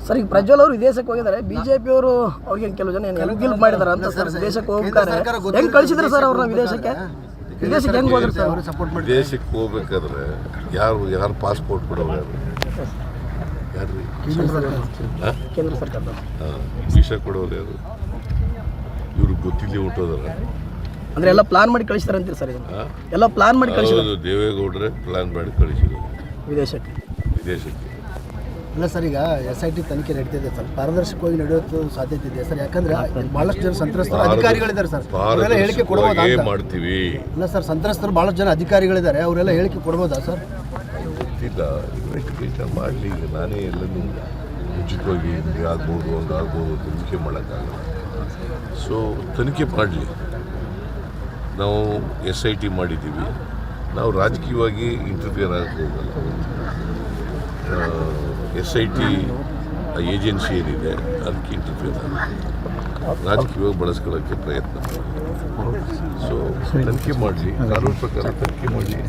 Sir ಈಗ ಪ್ರಜ್ವಲ್ ಅವರು ವಿದೇಶಕ್ಕೆ ಹೋಗಿದ್ದಾರೆ, ಬಿಜೆಪಿ ಅವರು ಅವ್ರಿಗೆ ಕೆಲವು ಜನ ಹೆಲ್ಪ್ ಮಾಡಿದಾರೆ ಅಂತ ಸರ್. ವಿದೇಶಕ್ಕೆ ಹೋಗ್ತಾರೆ, ಹೆಂಗ್ ಕಳಿಸಿದ್ರು ಸರ್ ಅವ್ರನ್ನ ವಿದೇಶಕ್ಕೆ ಹೆಂಗ್ ಹೋದ್ರು ಸರ್? ವಿದೇಶಕ್ಕೆ ಹೋಗ್ಬೇಕಾದ್ರೆ ಯಾರು ಪಾಸ್ಪೋರ್ಟ್ ಕೊಡೋರು ಯಾರು ಕೇಂದ್ರ ಸರ್ಕಾರದ ವೀಸಾ ಕೊಡೋರು ಯಾರು? ಇವ್ರಿಗೆ ಗೊತ್ತಿಲ್ಲೇ ಹುಟ್ಟೋದಾರ ಅಂದ್ರೆ ಎಲ್ಲ ಪ್ಲಾನ್ ಮಾಡಿ ಕಳಿಸ್ತಾರೆ ಅಂತೀರಿ ಸರ್? ಎಲ್ಲ ಪ್ಲಾನ್ ಮಾಡಿ ಕಳಿಸಿದ್ರು. ದೇವೇಗೌಡರೆ ಪ್ಲಾನ್ ಮಾಡಿ ಕಳಿಸಿದ್ರು ವಿದೇಶಕ್ಕೆ. ಇಲ್ಲ ಸರ್, ಈಗ SIT ತನಿಖೆ ನಡೀತಿದೆ ಸರ್, ಪಾರದರ್ಶಕವಾಗಿ ನಡೆಯುವ ಸಾಧ್ಯತೆ ಇದೆ ಸರ್. ಯಾಕಂದ್ರೆ ಬಹಳಷ್ಟು ಜನ ಸಂತ್ರಸ್ತರು ಅಧಿಕಾರಿಗಳಿದ್ದಾರೆ ಸರ್, ಅವರೆಲ್ಲ ಹೇಳಿಕೆ ಕೊಡ್ಬೋದಾ ಮಾಡ್ತೀವಿ? ಇಲ್ಲ ಸರ್, ಸಂತ್ರಸ್ತರು ಬಹಳಷ್ಟು ಜನ ಅಧಿಕಾರಿಗಳಿದ್ದಾರೆ, ಅವರೆಲ್ಲ ಹೇಳಿಕೆ ಕೊಡ್ಬೋದಾ ಸರ್? ಗೊತ್ತಿಲ್ಲ, ಇನ್ವೆಸ್ಟಿಗೇಷನ್ ಮಾಡಲಿ. ಈಗ ನಾನೇ ಎಲ್ಲನೂ ಉಚಿತವಾಗಿ ಆಗ್ಬೋದು ಹಂಗಾಗ್ಬೋದು ತನಿಖೆ ಮಾಡೋಕ್ಕಾಗಲ್ಲ. ಸೊ ತನಿಖೆ ಮಾಡಲಿ. ನಾವು SIT ಮಾಡಿದ್ದೀವಿ, ನಾವು ರಾಜಕೀಯವಾಗಿ ಇಂಟರ್ಫಿಯರ್ ಆಗಕ್ಕೆ ಹೋಗಲ್ಲ. SIT ಏಜೆನ್ಸಿ ಏನಿದೆ ಅದಕ್ಕೆ ಇಂಟರ್ಫಿಯರ್ ರಾಜಕೀಯವಾಗಿ ಬಳಸ್ಕೊಳ್ಳೋಕ್ಕೆ ಪ್ರಯತ್ನ. ಸೊ ತನಿಖೆ ಮಾಡಲಿ, ಕಾನೂನು ಪ್ರಕಾರ ತನಿಖೆ ಮಾಡಲಿ,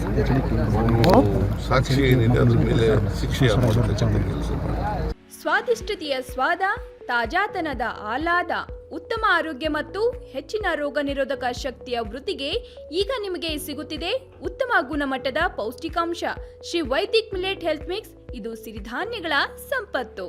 ಸಾಕ್ಷಿ ಏನಿದೆ ಅದ್ರ ಮೇಲೆ ಶಿಕ್ಷೆ ಮಾಡತಕ್ಕಂಥ ಕೆಲಸ ಮಾಡಿ. ಸ್ವಾದಿಷ್ಟತೆಯ ಸ್ವಾದ, ತಾಜಾತನದ ಆಹ್ಲಾದ, ಉತ್ತಮ ಆರೋಗ್ಯ ಮತ್ತು ಹೆಚ್ಚಿನ ರೋಗ ನಿರೋಧಕ ಶಕ್ತಿಯ ವೃದ್ಧಿಗೆ ಈಗ ನಿಮಗೆ ಸಿಗುತ್ತಿದೆ ಉತ್ತಮ ಗುಣಮಟ್ಟದ ಪೌಷ್ಟಿಕಾಂಶ Shri Vaidik millet health mix. ಇದು ಸಿರಿಧಾನ್ಯಗಳ ಸಂಪತ್ತು.